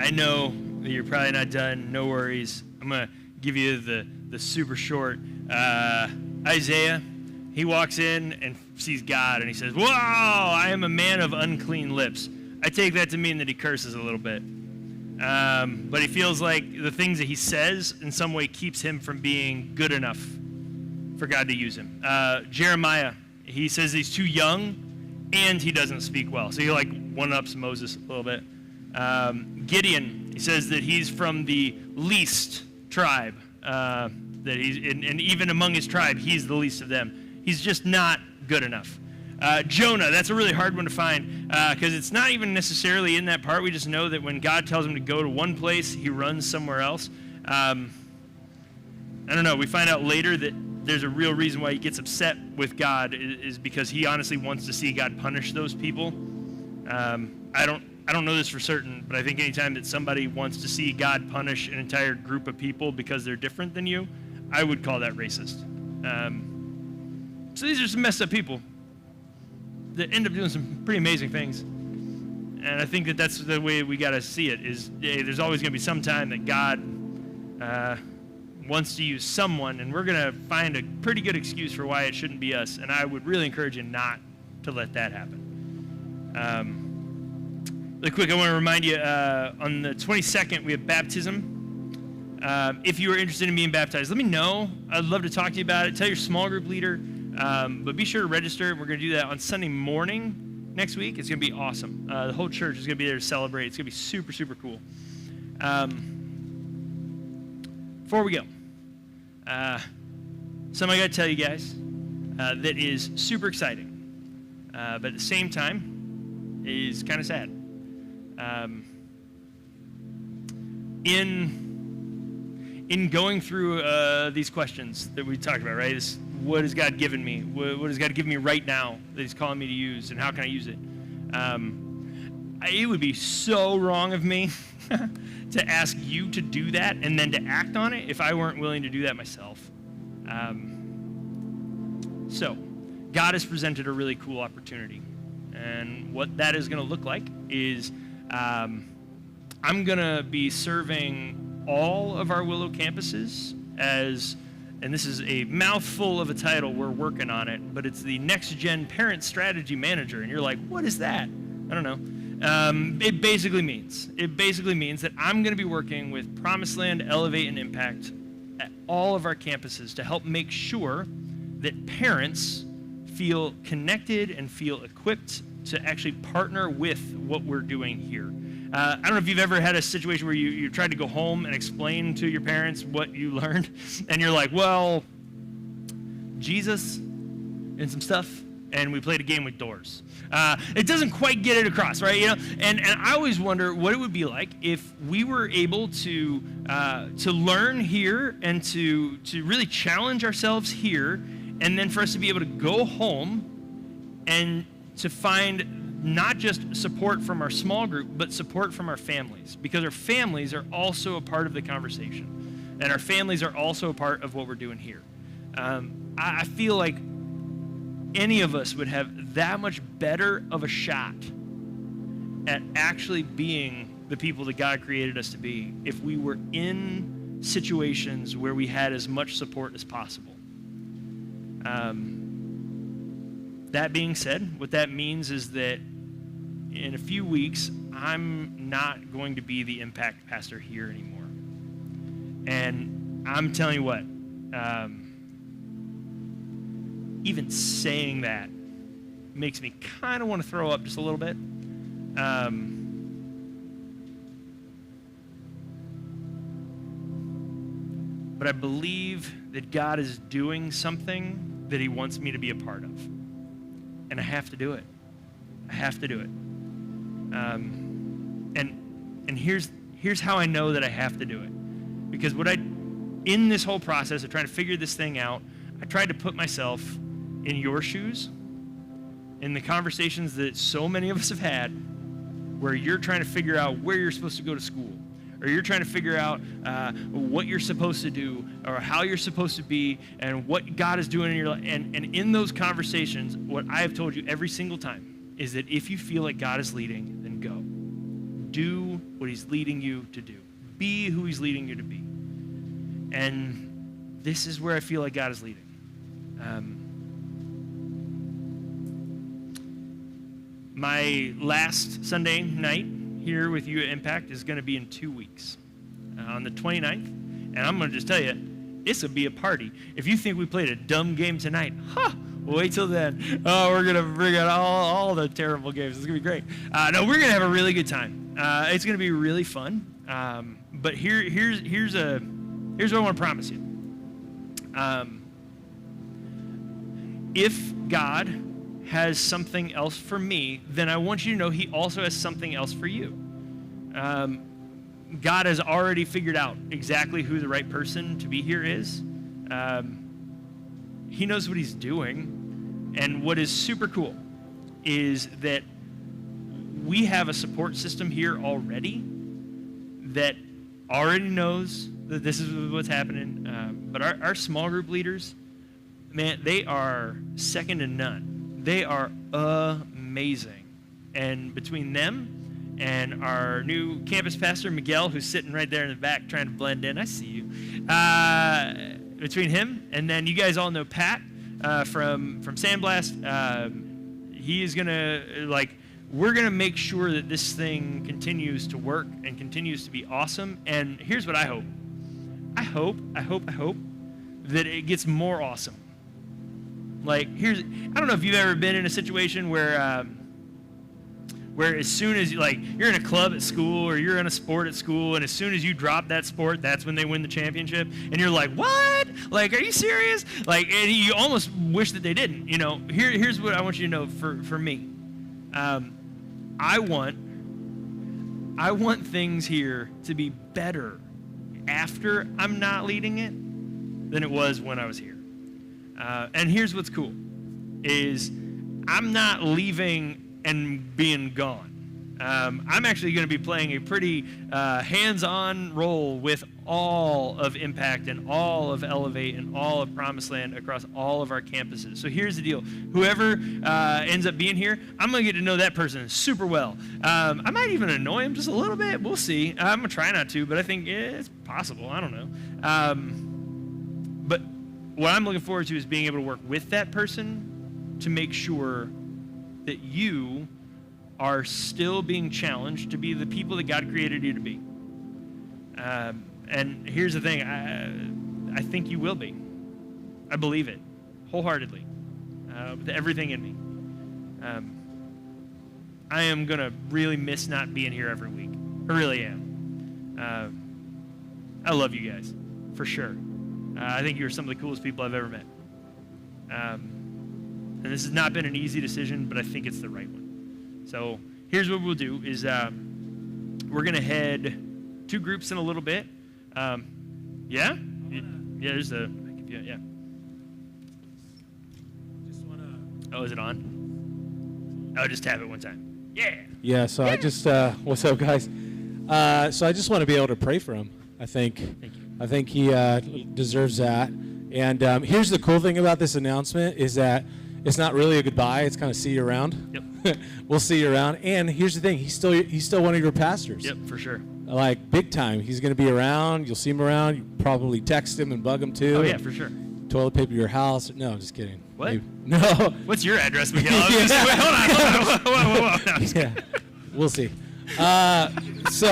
I know that you're probably not done. No worries. I'm going to give you the super short. Isaiah, he walks in and sees God, and he says, "Whoa, I am a man of unclean lips." I take that to mean that he curses a little bit. But he feels like the things that he says in some way keeps him from being good enough for God to use him. Jeremiah, he says he's too young and he doesn't speak well. So he like one-ups Moses a little bit. Gideon, he says that he's from the least tribe. That he's and even among his tribe, he's the least of them. He's just not good enough. Jonah, that's a really hard one to find because it's not even necessarily in that part. We just know that when God tells him to go to one place, he runs somewhere else. I don't know. We find out later that there's a real reason why he gets upset with God is because he honestly wants to see God punish those people. I don't know this for certain, but I think anytime that somebody wants to see God punish an entire group of people because they're different than you, I would call that racist. So these are some messed up people that end up doing some pretty amazing things. And I think that that's the way we got to see it is there's always going to be some time that God wants to use someone, and we're going to find a pretty good excuse for why it shouldn't be us. And I would really encourage you not to let that happen. Really quick, I want to remind you, on the 22nd, we have baptism. If you are interested in being baptized, let me know. I'd love to talk to you about it. Tell your small group leader. But be sure to register. We're going to do that on Sunday morning next week. It's going to be awesome. The whole church is going to be there to celebrate. It's going to be super, super cool. Before we go, something I got to tell you guys that is super exciting, but at the same time is kind of sad. In going through these questions that we talked about, right? What has God given me? What has God given me right now that he's calling me to use, and how can I use it? It would be so wrong of me to ask you to do that and then to act on it if I weren't willing to do that myself. So God has presented a really cool opportunity. And what that is going to look like is I'm going to be serving all of our Willow campuses as, and this is a mouthful of a title, we're working on it, but it's the Next Gen Parent Strategy Manager. And you're like, what is that? I don't know. It basically means that I'm going to be working with Promised Land, Elevate, and Impact at all of our campuses to help make sure that parents feel connected and feel equipped to actually partner with what we're doing here. I don't know if you've ever had a situation where you tried to go home and explain to your parents what you learned, and you're like, well, Jesus and some stuff, and we played a game with doors. It doesn't quite get it across, right? You know, and I always wonder what it would be like if we were able to learn here and to really challenge ourselves here, and then for us to be able to go home and to find not just support from our small group, but support from our families, because our families are also a part of the conversation, and our families are also a part of what we're doing here. I feel like any of us would have that much better of a shot at actually being the people that God created us to be if we were in situations where we had as much support as possible. That being said, what that means is that in a few weeks, I'm not going to be the impact pastor here anymore. And I'm telling you what, even saying that makes me kind of want to throw up just a little bit. But I believe that God is doing something that he wants me to be a part of. And I have to do it. I have to do it. And here's how I know that I have to do it. Because in this whole process of trying to figure this thing out, I tried to put myself in your shoes, in the conversations that so many of us have had, where you're trying to figure out where you're supposed to go to school, or you're trying to figure out what you're supposed to do, or how you're supposed to be, and what God is doing in your life. And in those conversations, what I have told you every single time is that if you feel like God is leading, then go. Do what he's leading you to do. Be who he's leading you to be. And this is where I feel like God is leading. My last Sunday night here with you at Impact is going to be in 2 weeks, on the 29th. And I'm going to just tell you, this will be a party. If you think we played a dumb game tonight, wait till then. Oh, we're going to bring out all the terrible games. It's going to be great. No, we're going to have a really good time. It's going to be really fun. But here's what I want to promise you. If God has something else for me, then I want you to know he also has something else for you. God has already figured out exactly who the right person to be here is. He knows what he's doing. And what is super cool is that we have a support system here already that already knows that this is what's happening. But our small group leaders, man, they are second to none. They are amazing. And between them and our new campus pastor, Miguel, who's sitting right there in the back trying to blend in, I see you. Between him, and then you guys all know Pat from Sandblast. He is going to, we're going to make sure that this thing continues to work and continues to be awesome. And here's what I hope. I hope that it gets more awesome. I don't know if you've ever been in a situation where as soon as you're in a club at school or you're in a sport at school, and as soon as you drop that sport, that's when they win the championship, and you're like, what? Are you serious? And you almost wish that they didn't. Here's what I want you to know for me. I want things here to be better after I'm not leading it than it was when I was here. And here's what's cool, is I'm not leaving and being gone. I'm actually going to be playing a pretty hands-on role with all of Impact and all of Elevate and all of Promised Land across all of our campuses. So here's the deal. Whoever ends up being here, I'm going to get to know that person super well. I might even annoy him just a little bit. We'll see. I'm going to try not to, but I think it's possible. I don't know. But what I'm looking forward to is being able to work with that person to make sure that you are still being challenged to be the people that God created you to be. And here's the thing. I think you will be. I believe it wholeheartedly with everything in me. I am going to really miss not being here every week. I really am. I love you guys, for sure. I think you're some of the coolest people I've ever met. And this has not been an easy decision, but I think it's the right one. So here's what we'll do is we're going to head 2 groups in a little bit. Yeah? Yeah, there's a... Yeah. Just want to... Oh, is it on? Oh, just tap it one time. Yeah. Yeah, so I just... what's up, guys? So I just want to be able to pray for him, I think. Thank you. I think he deserves that. And here's the cool thing about this announcement is that it's not really a goodbye. It's kind of see you around. Yep. We'll see you around. And here's the thing. He's still one of your pastors. Yep, for sure. Big time. He's going to be around. You'll see him around. You probably text him and bug him too. Oh, yeah, for sure. Toilet paper your house. No, I'm just kidding. What? Maybe. No. What's your address, Miguel? I was just, wait, hold on. Whoa. No, I'm just Yeah. We'll see. So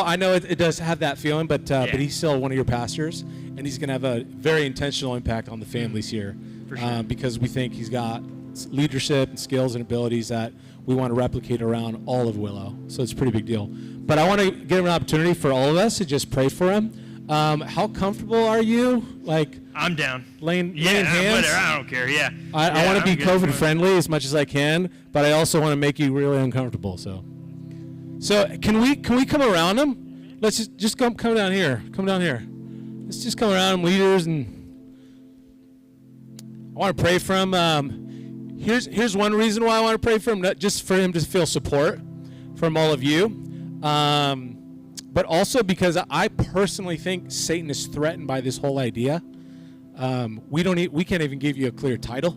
I know it does have that feeling, but he's still one of your pastors, and he's going to have a very intentional impact on the families here, for sure. Because we think he's got leadership and skills and abilities that we want to replicate around all of Willow. So it's a pretty big deal. But I want to give him an opportunity for all of us to just pray for him. How comfortable are you? I'm down. Laying Yeah, hands? whatever. I don't care. Yeah. I want to I'm be good. COVID friendly as much as I can, but I also want to make you really uncomfortable. So can we come around him? Let's just come down here. Come down here. Let's just come around him, leaders, and I want to pray for him. Here's one reason why I want to pray for him, not just for him to feel support from all of you, but also because I personally think Satan is threatened by this whole idea. We can't even give you a clear title.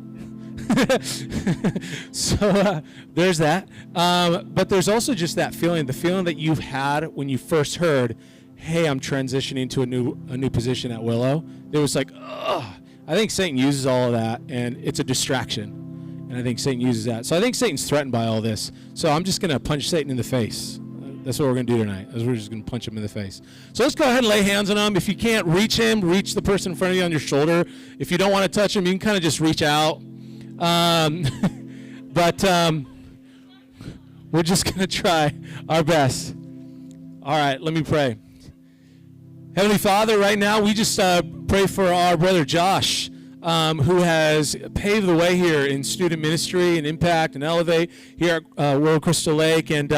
So there's that. But there's also just that feeling, the feeling that you've had when you first heard, hey, I'm transitioning to a new position at Willow. It was like, ugh. I think Satan uses all of that, and it's a distraction. And I think Satan uses that. So I think Satan's threatened by all this. So I'm just going to punch Satan in the face. That's what we're going to do tonight. We're just going to punch him in the face. So let's go ahead and lay hands on him. If you can't reach him, reach the person in front of you on your shoulder. If you don't want to touch him, you can kind of just reach out. But we're just going to try our best. All right, let me pray. Heavenly Father, right now we just pray for our brother Josh, who has paved the way here in student ministry and impact and elevate here at Willow Crystal Lake, and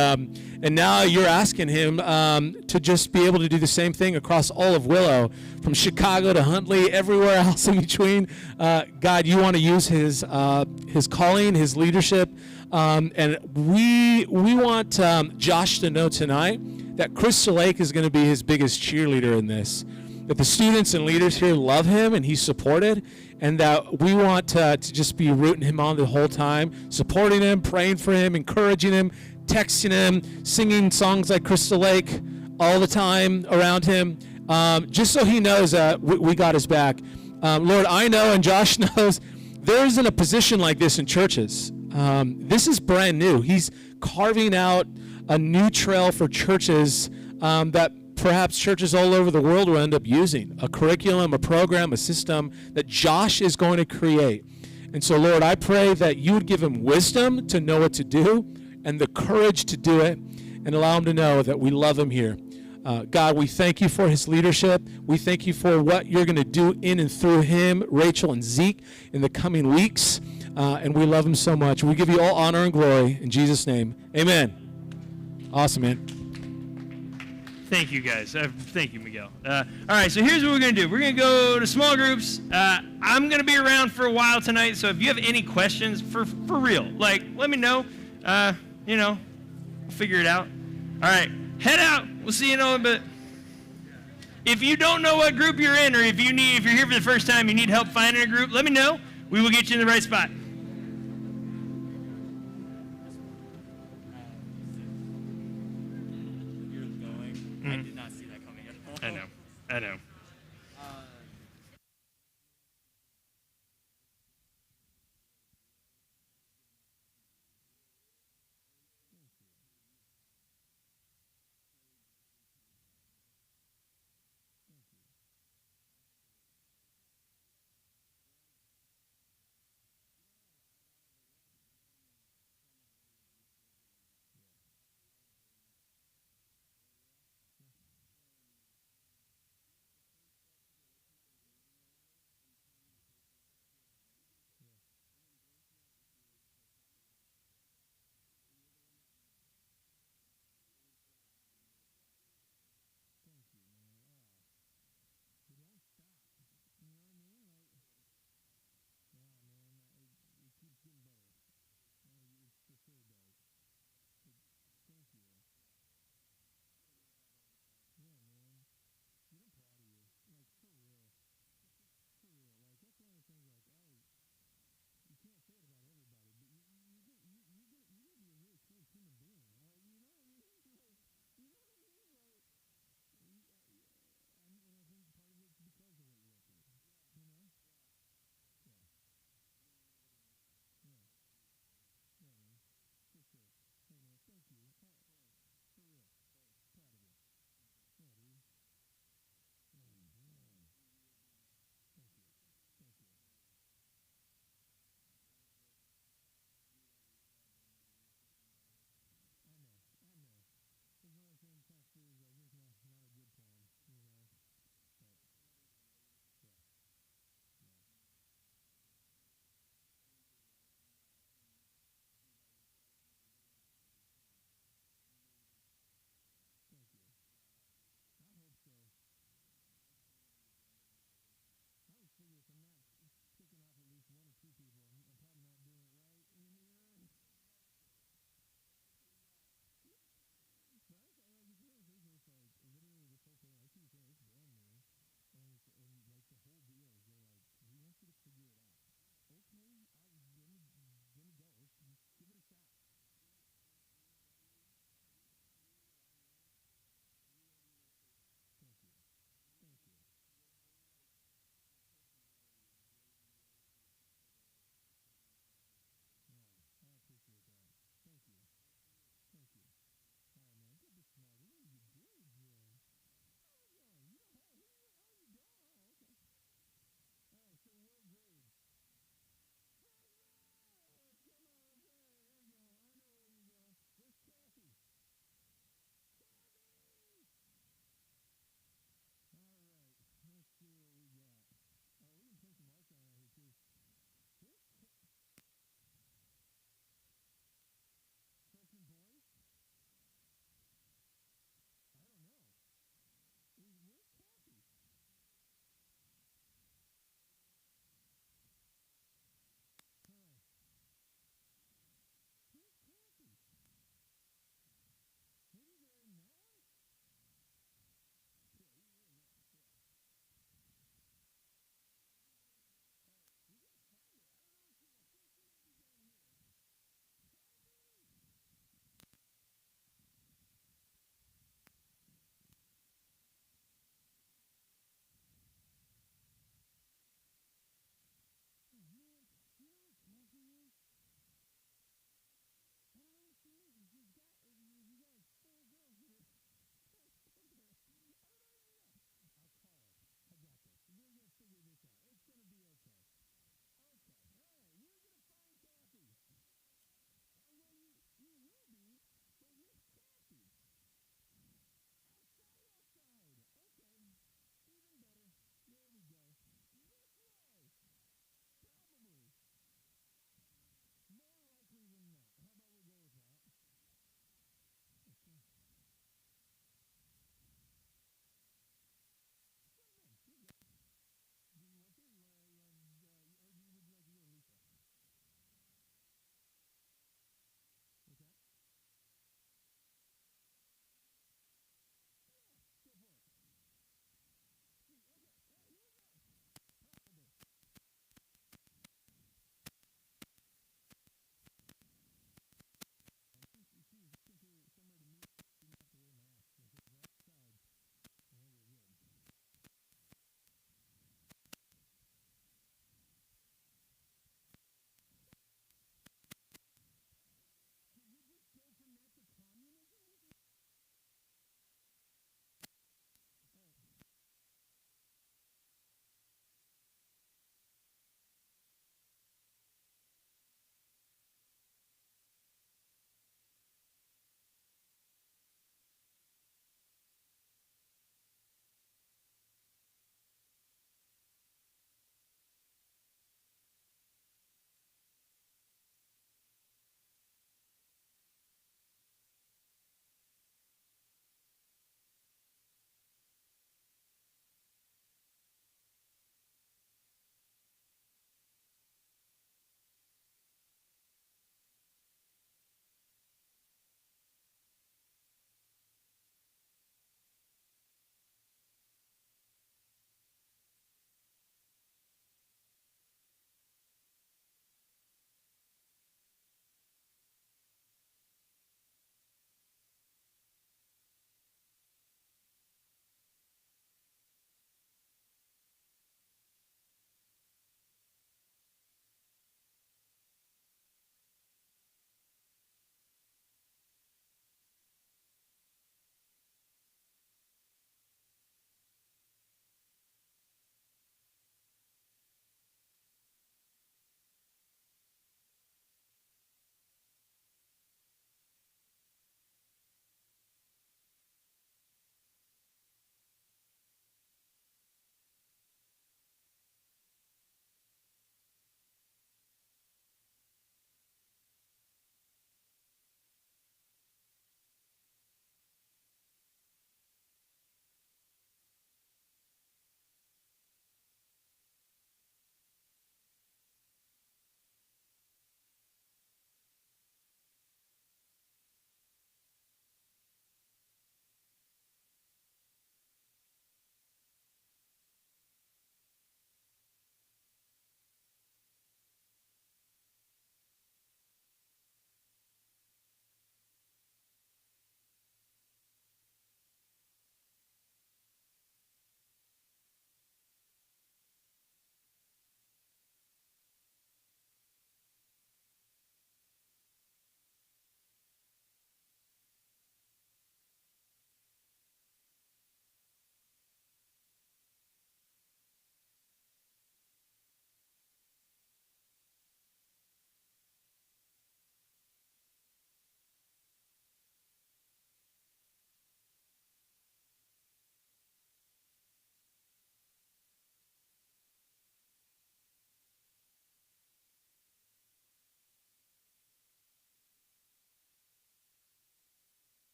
now you're asking him to just be able to do the same thing across all of Willow, from Chicago to Huntley, everywhere else in between. God, you want to use his calling, his leadership, and we want Josh to know tonight that Crystal Lake is going to be his biggest cheerleader in this. That the students and leaders here love him and he's supported, and that we want to just be rooting him on the whole time, supporting him, praying for him, encouraging him, texting him, singing songs like Crystal Lake all the time around him, just so he knows that we got his back. Lord, I know and Josh knows there isn't a position like this in churches. This is brand new. He's carving out a new trail for churches that perhaps churches all over the world will end up using, a curriculum, a program, a system that Josh is going to create. And so, Lord, I pray that you would give him wisdom to know what to do and the courage to do it, and allow him to know that we love him here. God, we thank you for his leadership. We thank you for what you're going to do in and through him, Rachel and Zeke, in the coming weeks. And we love him so much. We give you all honor and glory in Jesus' name. Amen. Awesome, man. Thank you, guys. Thank you, Miguel. All right, so here's what we're going to do. We're going to go to small groups. I'm going to be around for a while tonight, so if you have any questions, for real, like, let me know. We'll figure it out. All right, head out. We'll see you in a little bit. If you don't know what group you're in, or if you're here for the first time, you need help finding a group, let me know. We will get you in the right spot. I did not see that coming at all. I know.